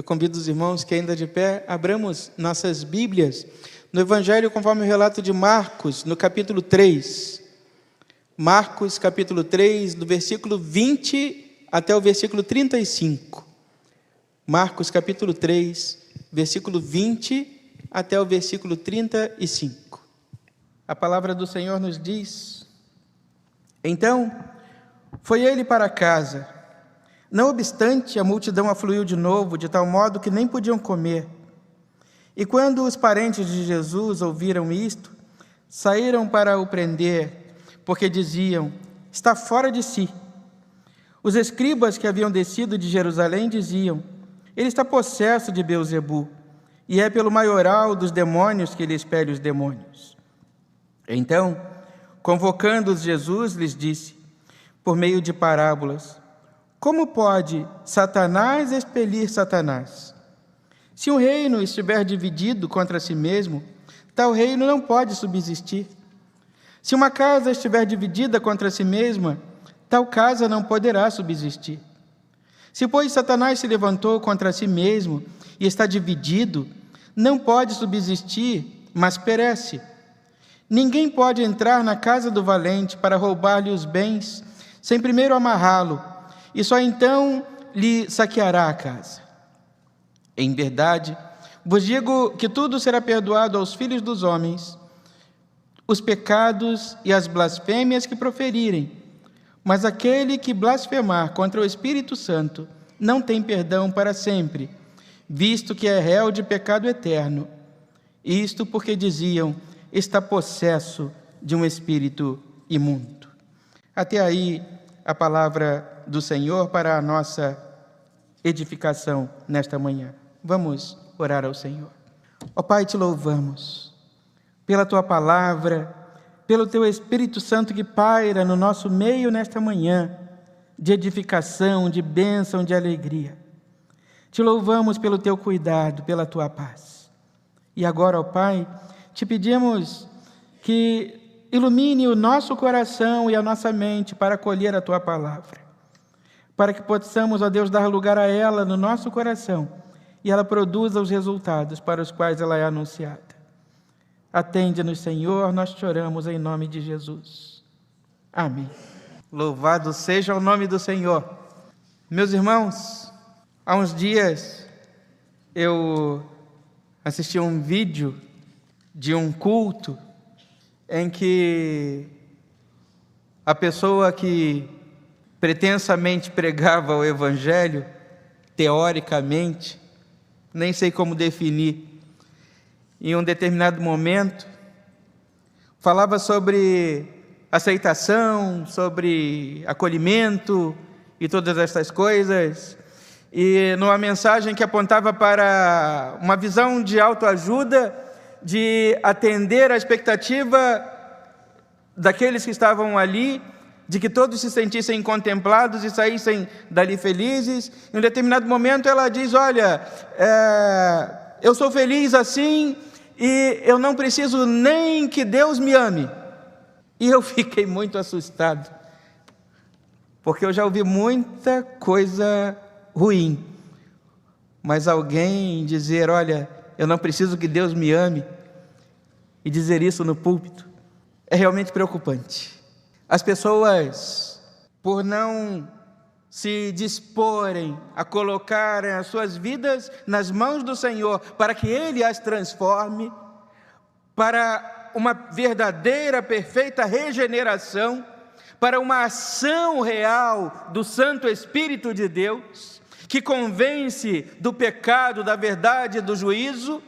convido os irmãos que ainda de pé, abramos nossas Bíblias no Evangelho conforme o relato de Marcos, no capítulo 3. Marcos, capítulo 3, do versículo 20 até o versículo 35. Marcos, capítulo 3, versículo 20 até o versículo 35. A palavra do Senhor nos diz: Então, foi ele para casa. Não obstante, a multidão afluiu de novo, de tal modo que nem podiam comer. E quando os parentes de Jesus ouviram isto, saíram para o prender, porque diziam: está fora de si. Os escribas que haviam descido de Jerusalém diziam: ele está possesso de Beelzebu, e é pelo maioral dos demônios que ele expele os demônios. Então, convocando-os, Jesus lhes disse, por meio de parábolas: como pode Satanás expelir Satanás? Se um reino estiver dividido contra si mesmo, tal reino não pode subsistir. Se uma casa estiver dividida contra si mesma, tal casa não poderá subsistir. Se, pois, Satanás se levantou contra si mesmo e está dividido, não pode subsistir, mas perece. Ninguém pode entrar na casa do valente para roubar-lhe os bens, sem primeiro amarrá-lo, e só então lhe saqueará a casa. Em verdade, vos digo que tudo será perdoado aos filhos dos homens, os pecados e as blasfêmias que proferirem, mas aquele que blasfemar contra o Espírito Santo não tem perdão para sempre, visto que é réu de pecado eterno. Isto porque diziam: está possesso de um espírito imundo. Até aí a palavra do Senhor para a nossa edificação nesta manhã. Vamos orar ao Senhor. Ó Pai, te louvamos pela Tua palavra, pelo Teu Espírito Santo que paira no nosso meio nesta manhã, de edificação, de bênção, de alegria. Te louvamos pelo Teu cuidado, pela Tua paz. E agora, ó Pai, te pedimos que ilumine o nosso coração e a nossa mente para acolher a Tua palavra, para que possamos, ó Deus, dar lugar a ela no nosso coração e ela produza os resultados para os quais ela é anunciada. Atende-nos, Senhor, nós te oramos em nome de Jesus. Amém. Louvado seja o nome do Senhor. Meus irmãos, há uns dias eu assisti um vídeo de um culto em que a pessoa que pretensamente pregava o Evangelho, teoricamente, nem sei como definir, em um determinado momento, falava sobre aceitação, sobre acolhimento e todas essas coisas, e numa mensagem que apontava para uma visão de autoajuda, de atender à expectativa daqueles que estavam ali, de que todos se sentissem contemplados e saíssem dali felizes. Em um determinado momento ela diz: olha, eu sou feliz assim e eu não preciso nem que Deus me ame. E eu fiquei muito assustado, porque eu já ouvi muita coisa ruim, mas alguém dizer: olha, eu não preciso que Deus me ame, e dizer isso no púlpito, é realmente preocupante. As pessoas, por não se disporem a colocarem as suas vidas nas mãos do Senhor, para que Ele as transforme, para uma verdadeira, perfeita regeneração, para uma ação real do Santo Espírito de Deus, que convence do pecado, da verdade e do juízo,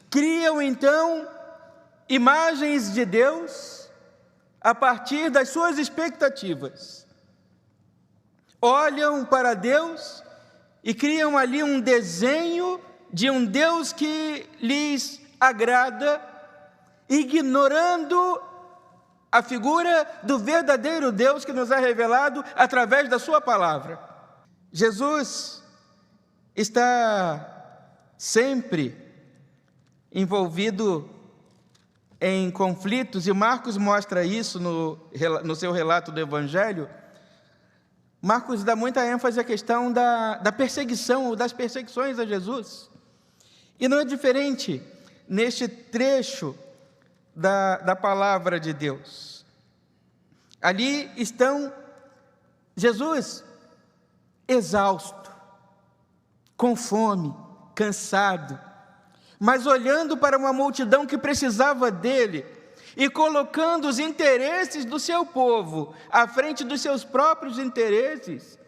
criam então imagens de Deus a partir das suas expectativas. Olham para Deus e criam ali um desenho de um Deus que lhes agrada, ignorando a figura do verdadeiro Deus que nos é revelado através da sua palavra. Jesus está sempre envolvido em conflitos, e Marcos mostra isso no seu relato do Evangelho, Marcos dá muita ênfase à questão da perseguição, ou das perseguições a Jesus. E não é diferente neste trecho da palavra de Deus. Ali estão Jesus exausto, com fome, cansado, mas olhando para uma multidão que precisava dele e colocando os interesses do seu povo à frente dos seus próprios interesses.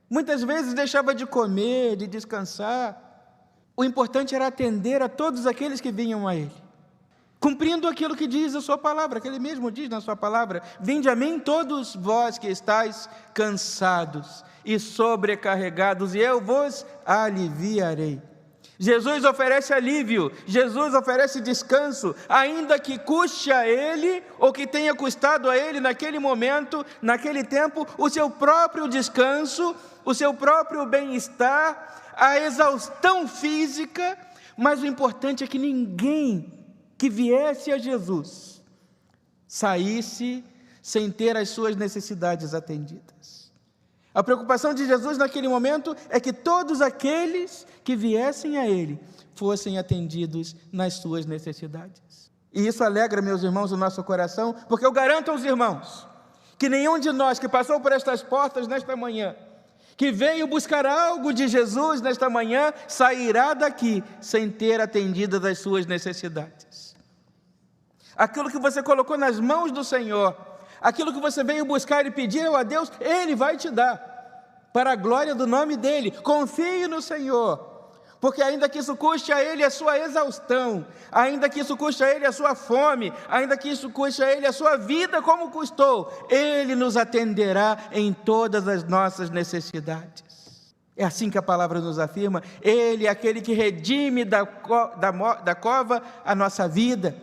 Muitas vezes deixava de comer, de descansar. O importante era atender a todos aqueles que vinham a ele, cumprindo aquilo que diz a sua palavra, que ele mesmo diz na sua palavra: vinde a mim todos vós que estáis cansados e sobrecarregados, e eu vos aliviarei. Jesus oferece alívio, Jesus oferece descanso, ainda que custe a ele, ou que tenha custado a ele naquele momento, naquele tempo, o seu próprio descanso, o seu próprio bem-estar, a exaustão física. Mas o importante é que ninguém que viesse a Jesus saísse sem ter as suas necessidades atendidas. A preocupação de Jesus naquele momento é que todos aqueles que viessem a ele fossem atendidos nas suas necessidades. E isso alegra, meus irmãos, o nosso coração, porque eu garanto aos irmãos que nenhum de nós que passou por estas portas nesta manhã, que veio buscar algo de Jesus nesta manhã, sairá daqui sem ter atendido as suas necessidades. Aquilo que você colocou nas mãos do Senhor, aquilo que você veio buscar e pedir a Deus, Ele vai te dar, para a glória do nome dEle. Confie no Senhor, porque ainda que isso custe a Ele a sua exaustão, ainda que isso custe a Ele a sua fome, ainda que isso custe a Ele a sua vida como custou, Ele nos atenderá em todas as nossas necessidades. É assim que a palavra nos afirma. Ele é aquele que redime da cova a nossa vida.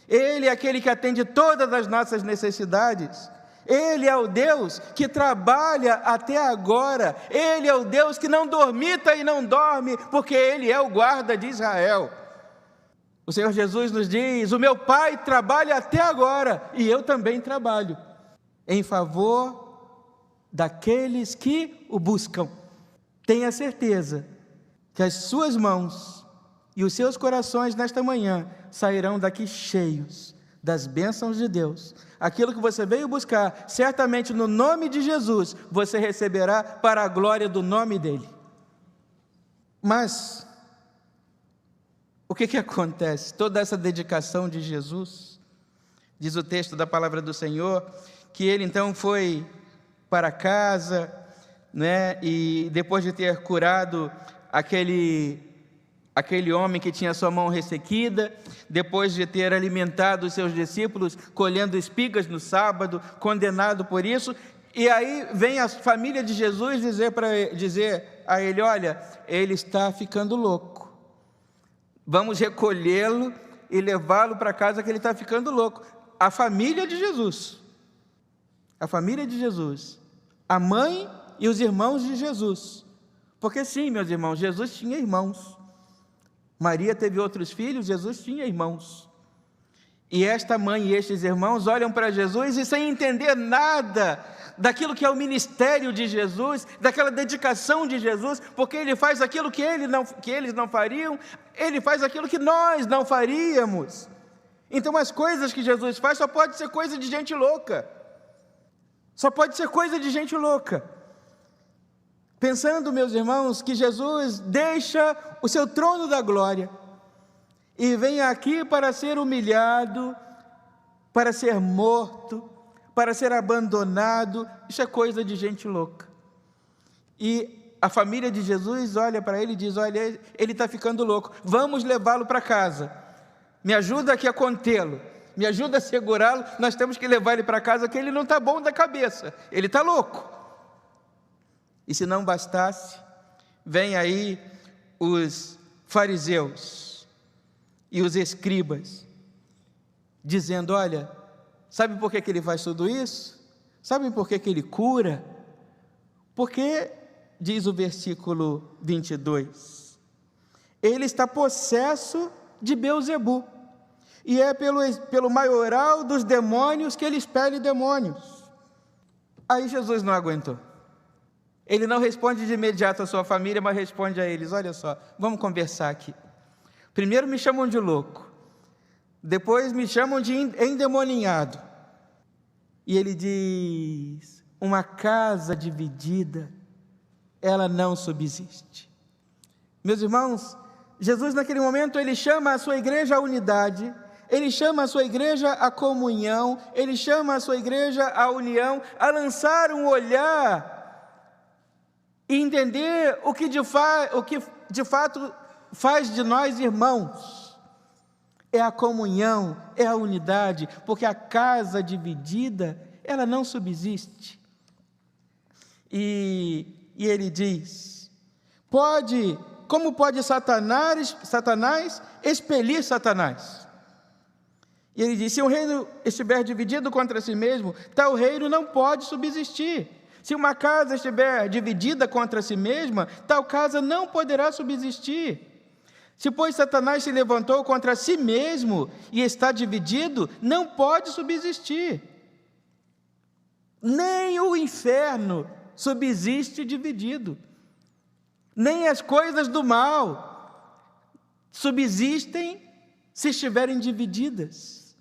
Ele é aquele que atende todas as nossas necessidades. Ele é o Deus que trabalha até agora. Ele é o Deus que não dormita e não dorme, porque Ele é o guarda de Israel. O Senhor Jesus nos diz: o meu Pai trabalha até agora, e eu também trabalho, em favor daqueles que o buscam. Tenha certeza que as suas mãos e os seus corações nesta manhã sairão daqui cheios das bênçãos de Deus. Aquilo que você veio buscar, certamente no nome de Jesus, você receberá para a glória do nome dEle. Mas, o que acontece? Toda essa dedicação de Jesus, diz o texto da palavra do Senhor, que ele então foi para casa, né, e depois de ter curado aquele homem que tinha sua mão ressequida, depois de ter alimentado os seus discípulos, colhendo espigas no sábado, condenado por isso, e aí vem a família de Jesus dizer a ele: olha, ele está ficando louco, vamos recolhê-lo e levá-lo para casa, que ele está ficando louco. A família de Jesus, a mãe e os irmãos de Jesus, porque sim, meus irmãos, Jesus tinha irmãos. Maria teve outros filhos, Jesus tinha irmãos. E esta mãe e estes irmãos olham para Jesus e, sem entender nada daquilo que é o ministério de Jesus, daquela dedicação de Jesus, porque Ele faz aquilo que eles não fariam, Ele faz aquilo que nós não faríamos. Então as coisas que Jesus faz só pode ser coisa de gente louca. Só pode ser coisa de gente louca. Pensando, meus irmãos, que Jesus deixa o seu trono da glória e vem aqui para ser humilhado, para ser morto, para ser abandonado. Isso é coisa de gente louca. E a família de Jesus olha para ele e diz: olha, ele está ficando louco, vamos levá-lo para casa, me ajuda aqui a contê-lo, me ajuda a segurá-lo, nós temos que levar ele para casa, que ele não está bom da cabeça, ele está louco. E se não bastasse, vem aí os fariseus e os escribas, dizendo: olha, sabe por que ele faz tudo isso? Sabe por que ele cura? Porque, diz o versículo 22, ele está possesso de Beelzebu, e é pelo maioral dos demônios que ele expele demônios. Aí Jesus não aguentou. Ele não responde de imediato à sua família, mas responde a eles: olha só, vamos conversar aqui. Primeiro me chamam de louco, depois me chamam de endemoninhado. E ele diz: uma casa dividida, ela não subsiste. Meus irmãos, Jesus naquele momento, ele chama a sua igreja à unidade, ele chama a sua igreja à comunhão, ele chama a sua igreja à união, a lançar um olhar e entender o que de fato faz de nós irmãos. É a comunhão, é a unidade, porque a casa dividida, ela não subsiste. E ele diz: como pode Satanás expelir Satanás? E ele diz: se um reino estiver dividido contra si mesmo, tal reino não pode subsistir. Se uma casa estiver dividida contra si mesma, tal casa não poderá subsistir. Se, pois, Satanás se levantou contra si mesmo e está dividido, não pode subsistir. Nem o inferno subsiste dividido. Nem as coisas do mal subsistem se estiverem divididas.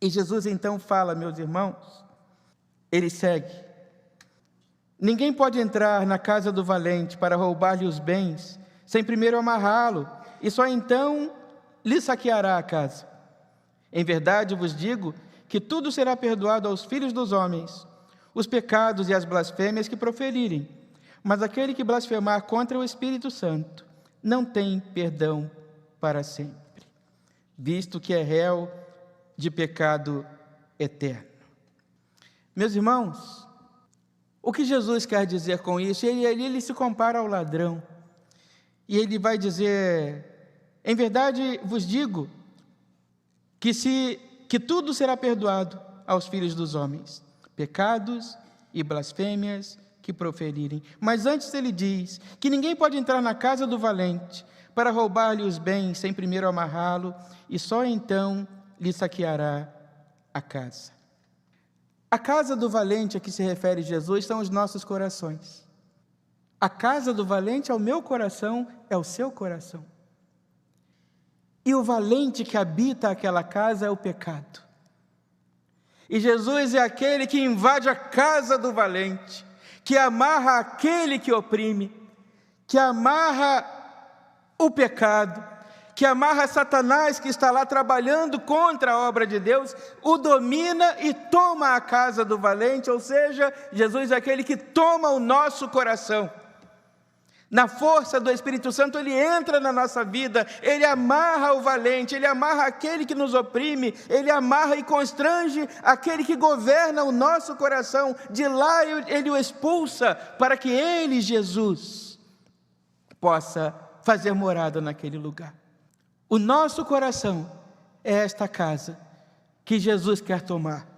E Jesus então fala, meus irmãos, ele segue: ninguém pode entrar na casa do valente para roubar-lhe os bens, sem primeiro amarrá-lo, e só então lhe saqueará a casa. Em verdade vos digo que tudo será perdoado aos filhos dos homens, os pecados e as blasfêmias que proferirem, mas aquele que blasfemar contra o Espírito Santo não tem perdão para sempre, visto que é réu de pecado eterno. Meus irmãos, o que Jesus quer dizer com isso? Ele se compara ao ladrão, e ele vai dizer: em verdade vos digo que tudo será perdoado aos filhos dos homens, pecados e blasfêmias que proferirem. Mas antes ele diz que ninguém pode entrar na casa do valente para roubar-lhe os bens sem primeiro amarrá-lo, e só então lhe saqueará a casa. A casa do valente a que se refere Jesus são os nossos corações. A casa do valente é o meu coração, é o seu coração. E o valente que habita aquela casa é o pecado. E Jesus é aquele que invade a casa do valente, que amarra aquele que oprime, que amarra o pecado, que amarra Satanás que está lá trabalhando contra a obra de Deus, o domina e toma a casa do valente, ou seja, Jesus é aquele que toma o nosso coração. Na força do Espírito Santo, ele entra na nossa vida, ele amarra o valente, ele amarra aquele que nos oprime, ele amarra e constrange aquele que governa o nosso coração. De lá ele o expulsa, para que ele, Jesus, possa fazer morada naquele lugar. O nosso coração é esta casa que Jesus quer tomar.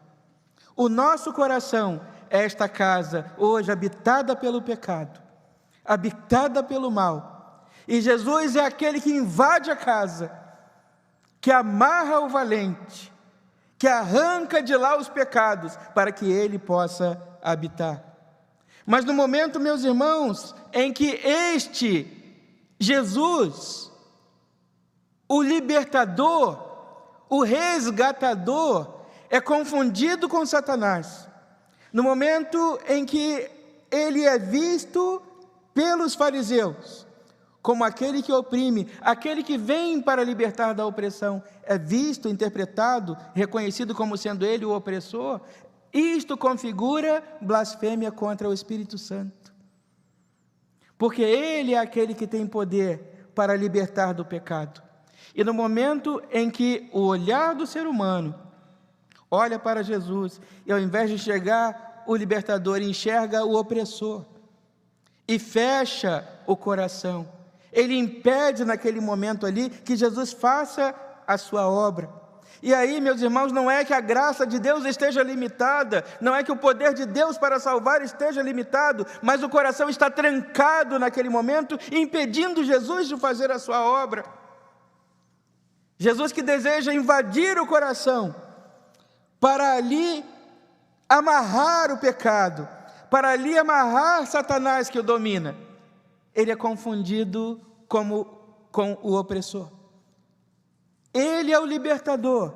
O nosso coração é esta casa hoje habitada pelo pecado, habitada pelo mal. E Jesus é aquele que invade a casa, que amarra o valente, que arranca de lá os pecados, para que ele possa habitar. Mas no momento, meus irmãos, em que este Jesus, o libertador, o resgatador, é confundido com Satanás, no momento em que ele é visto pelos fariseus como aquele que oprime, aquele que vem para libertar da opressão, é visto, interpretado, reconhecido como sendo ele o opressor, isto configura blasfêmia contra o Espírito Santo, porque ele é aquele que tem poder para libertar do pecado. E no momento em que o olhar do ser humano olha para Jesus, e ao invés de enxergar o libertador, enxerga o opressor, e fecha o coração, ele impede naquele momento ali que Jesus faça a sua obra. E aí, meus irmãos, não é que a graça de Deus esteja limitada, não é que o poder de Deus para salvar esteja limitado, mas o coração está trancado naquele momento, impedindo Jesus de fazer a sua obra. Jesus que deseja invadir o coração, para ali amarrar o pecado, para ali amarrar Satanás que o domina, ele é confundido com o opressor. Ele é o libertador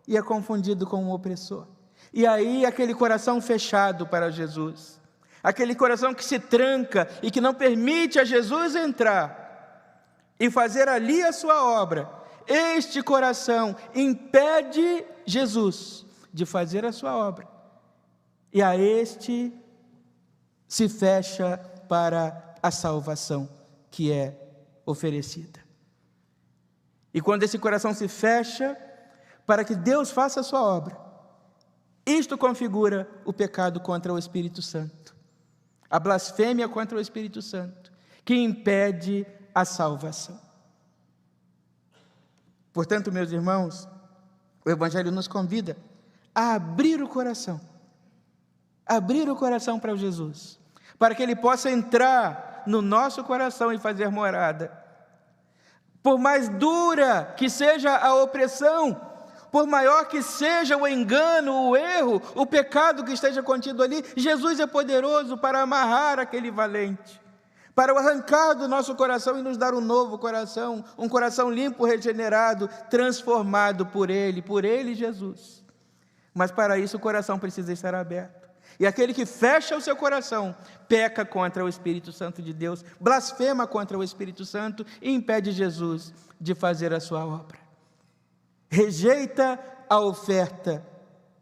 e é confundido com o opressor. E aí aquele coração fechado para Jesus, aquele coração que se tranca e que não permite a Jesus entrar e fazer ali a sua obra, este coração impede Jesus de fazer a sua obra. E a este se fecha para a salvação que é oferecida. E quando esse coração se fecha para que Deus faça a sua obra, isto configura o pecado contra o Espírito Santo, a blasfêmia contra o Espírito Santo, que impede a salvação. Portanto, meus irmãos, o Evangelho nos convida a abrir o coração para Jesus, para que Ele possa entrar no nosso coração e fazer morada. Por mais dura que seja a opressão, por maior que seja o engano, o erro, o pecado que esteja contido ali, Jesus é poderoso para amarrar aquele valente, para o arrancar do nosso coração e nos dar um novo coração, um coração limpo, regenerado, transformado por Ele, Jesus. Mas para isso o coração precisa estar aberto. E aquele que fecha o seu coração, peca contra o Espírito Santo de Deus, blasfema contra o Espírito Santo e impede Jesus de fazer a sua obra. Rejeita a oferta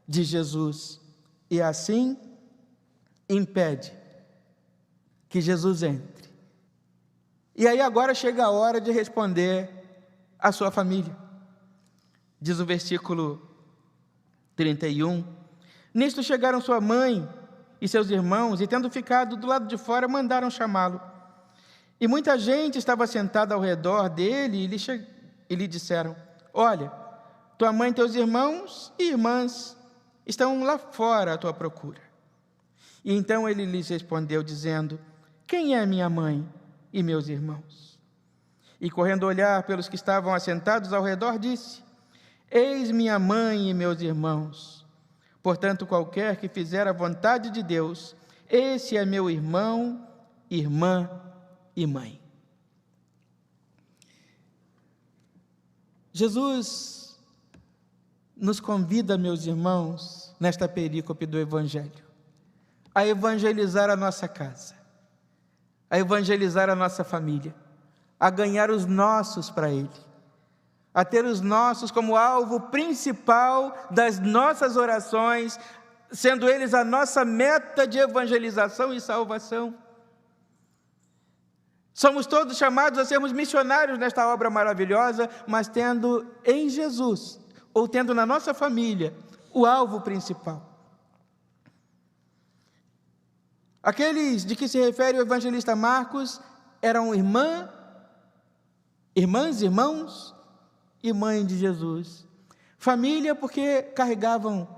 de Jesus e assim impede que Jesus entre. E aí agora chega a hora de responder à sua família. Diz o versículo 31, nisto chegaram sua mãe e seus irmãos, e tendo ficado do lado de fora, mandaram chamá-lo. E muita gente estava sentada ao redor dele e lhe disseram, olha, tua mãe e teus irmãos e irmãs estão lá fora à tua procura. E então ele lhes respondeu, dizendo, quem é minha mãe e meus irmãos? E correndo a olhar pelos que estavam assentados ao redor, disse, eis minha mãe e meus irmãos. Portanto, qualquer que fizer a vontade de Deus, esse é meu irmão, irmã e mãe. Jesus nos convida, meus irmãos, nesta perícope do Evangelho, a evangelizar a nossa casa, a evangelizar a nossa família, a ganhar os nossos para Ele, a ter os nossos como alvo principal das nossas orações, sendo eles a nossa meta de evangelização e salvação. Somos todos chamados a sermos missionários nesta obra maravilhosa, mas tendo em Jesus, ou tendo na nossa família, o alvo principal. Aqueles de que se refere o evangelista Marcos eram irmãs, irmãos e mãe de Jesus. Família porque carregavam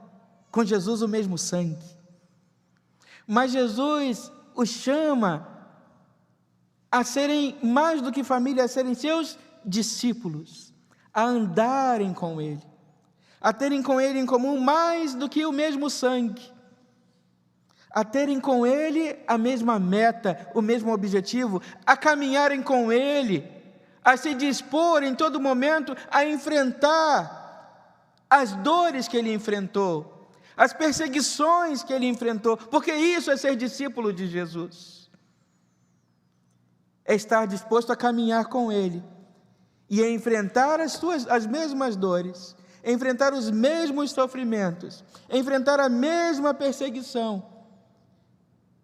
com Jesus o mesmo sangue. Mas Jesus os chama a serem mais do que família, a serem seus discípulos, a andarem com Ele, a terem com Ele em comum mais do que o mesmo sangue, a terem com Ele a mesma meta, o mesmo objetivo, a caminharem com Ele, a se dispor em todo momento a enfrentar as dores que Ele enfrentou, as perseguições que Ele enfrentou, porque isso é ser discípulo de Jesus. É estar disposto a caminhar com Ele e a enfrentar as mesmas dores, enfrentar os mesmos sofrimentos, enfrentar a mesma perseguição,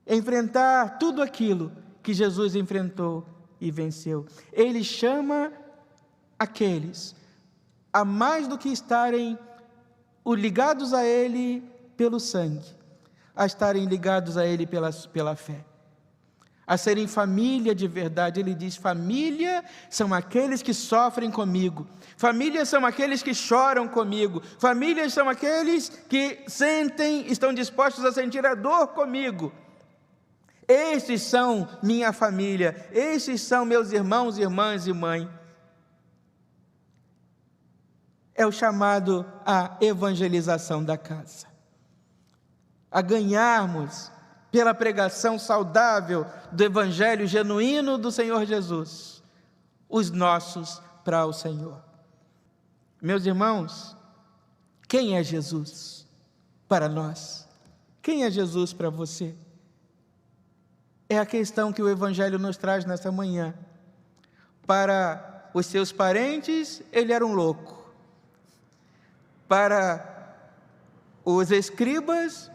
enfrentar tudo aquilo que Jesus enfrentou e venceu. Ele chama aqueles a mais do que estarem ligados a Ele pelo sangue, a estarem ligados a Ele pela fé, a serem família de verdade. Ele diz, família são aqueles que sofrem comigo, família são aqueles que choram comigo, famílias são aqueles que estão dispostos a sentir a dor comigo. Estes são minha família, estes são meus irmãos, irmãs e mãe. É o chamado à evangelização da casa, a ganharmos pela pregação saudável do Evangelho genuíno do Senhor Jesus, os nossos para o Senhor. Meus irmãos, quem é Jesus para nós? Quem é Jesus para você? É a questão que o Evangelho nos traz nessa manhã. Para os seus parentes, ele era um louco. Para os escribas,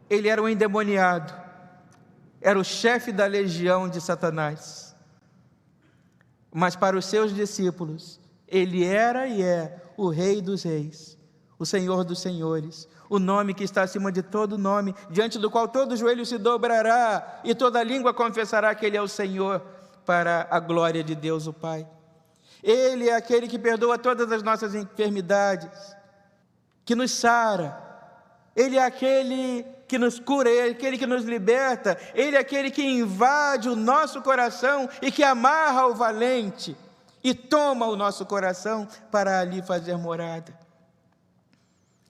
ele era um endemoniado. Era o chefe da legião de Satanás. Mas para os seus discípulos, ele era e é o Rei dos Reis, o Senhor dos Senhores, o nome que está acima de todo nome, diante do qual todo joelho se dobrará e toda língua confessará que ele é o Senhor, para a glória de Deus o Pai. Ele é aquele que perdoa todas as nossas enfermidades, que nos sara. Ele é aquele que nos cura, Ele é aquele que nos liberta, Ele é aquele que invade o nosso coração e que amarra o valente e toma o nosso coração para ali fazer morada.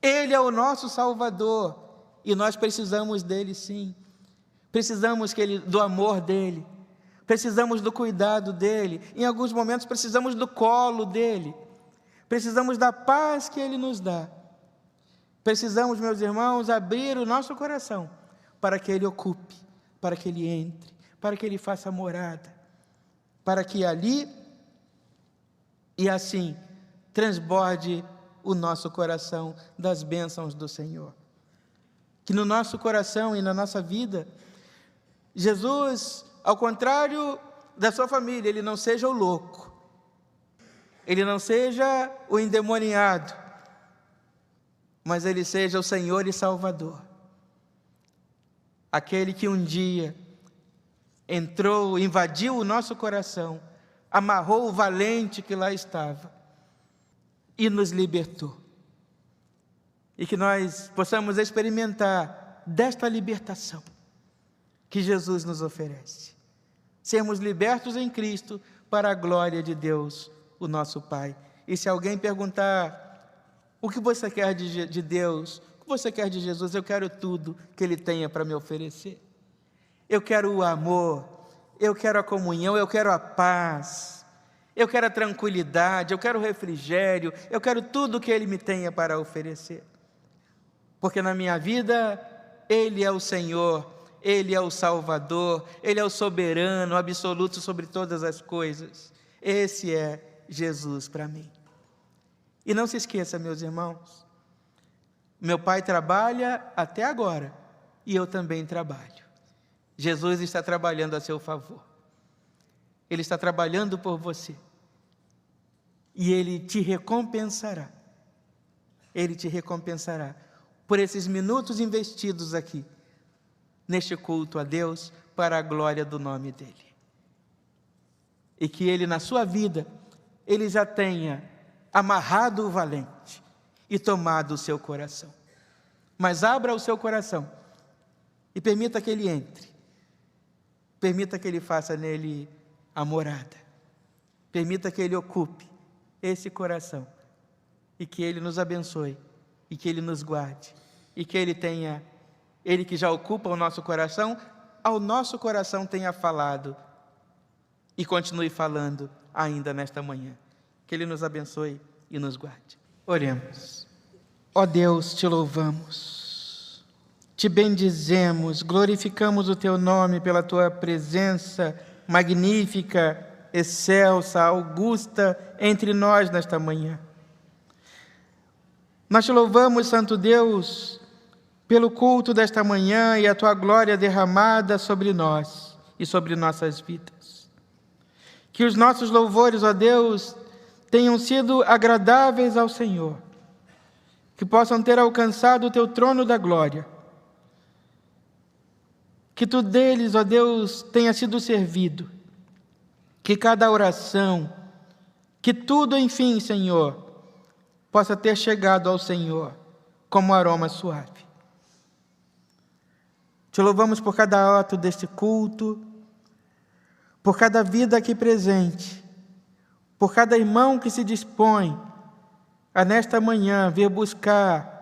Ele é o nosso Salvador e nós precisamos dele, sim. Precisamos do amor dele, precisamos do cuidado dele, em alguns momentos precisamos do colo dele, precisamos da paz que ele nos dá. Precisamos, meus irmãos, abrir o nosso coração para que ele ocupe, para que ele entre, para que ele faça morada, para que ali e assim transborde o nosso coração das bênçãos do Senhor. Que no nosso coração e na nossa vida, Jesus, ao contrário da sua família, ele não seja o louco, ele não seja o endemoniado, mas ele seja o Senhor e Salvador. Aquele que um dia entrou, invadiu o nosso coração, amarrou o valente que lá estava e nos libertou. E que nós possamos experimentar desta libertação que Jesus nos oferece. Sermos libertos em Cristo para a glória de Deus, o nosso Pai. E se alguém perguntar: o que você quer de Deus? O que você quer de Jesus? Eu quero tudo que Ele tenha para me oferecer. Eu quero o amor, eu quero a comunhão, eu quero a paz, eu quero a tranquilidade, eu quero o refrigério, eu quero tudo que Ele me tenha para oferecer. Porque na minha vida, Ele é o Senhor, Ele é o Salvador, Ele é o soberano, absoluto sobre todas as coisas. Esse é Jesus para mim. E não se esqueça, meus irmãos, meu pai trabalha até agora e eu também trabalho. Jesus está trabalhando a seu favor. Ele está trabalhando por você. E Ele te recompensará. Ele te recompensará por esses minutos investidos aqui, neste culto a Deus, para a glória do nome dEle. E que Ele, na sua vida, Ele já tenha amarrado o valente e tomado o seu coração. Mas abra o seu coração e permita que ele entre. Permita que ele faça nele a morada. Permita que ele ocupe esse coração e que ele nos abençoe e que ele nos guarde e que ele que já ocupa o nosso coração, ao nosso coração tenha falado e continue falando ainda nesta manhã. Que Ele nos abençoe e nos guarde. Oremos. Ó Deus, te louvamos, te bendizemos, glorificamos o Teu nome pela Tua presença magnífica, excelsa, augusta entre nós nesta manhã. Nós te louvamos, Santo Deus, pelo culto desta manhã e a Tua glória derramada sobre nós e sobre nossas vidas. Que os nossos louvores, ó Deus, tenham sido agradáveis ao Senhor, que possam ter alcançado o Teu trono da glória, que Tu deles, ó Deus, tenha sido servido, que cada oração, que tudo, enfim, Senhor, possa ter chegado ao Senhor como aroma suave. Te louvamos por cada ato deste culto, por cada vida aqui presente, por cada irmão que se dispõe a nesta manhã vir buscar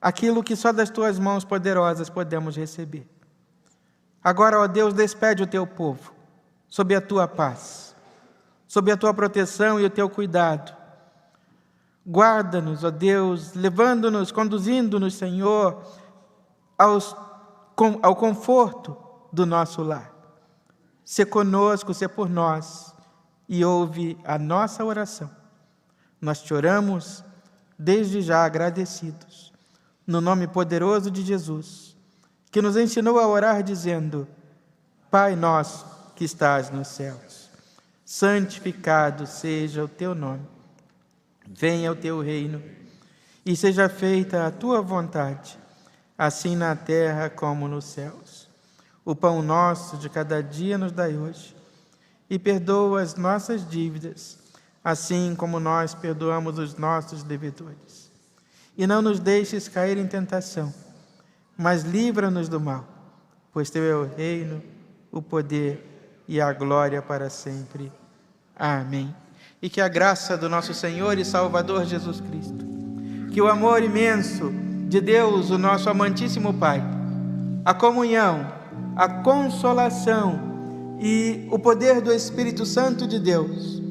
aquilo que só das tuas mãos poderosas podemos receber. Agora, ó Deus, despede o teu povo sob a tua paz, sob a tua proteção e o teu cuidado. Guarda-nos, ó Deus, levando-nos, conduzindo-nos, Senhor, ao conforto do nosso lar. Sê conosco, sê por nós e ouve a nossa oração. Nós te oramos desde já agradecidos, no nome poderoso de Jesus, que nos ensinou a orar dizendo: Pai nosso que estás nos céus, santificado seja o teu nome. Venha o teu reino e seja feita a tua vontade, assim na terra como nos céus. O pão nosso de cada dia nos dai hoje, e perdoa as nossas dívidas, assim como nós perdoamos os nossos devedores. E não nos deixes cair em tentação, mas livra-nos do mal, pois teu é o reino, o poder e a glória para sempre. Amém. E que a graça do nosso Senhor e Salvador Jesus Cristo, que o amor imenso de Deus, o nosso amantíssimo Pai, a comunhão, a consolação e o poder do Espírito Santo de Deus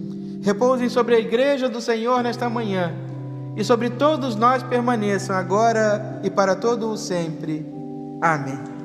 repousem sobre a Igreja do Senhor nesta manhã e sobre todos nós permaneçam agora e para todo o sempre. Amém.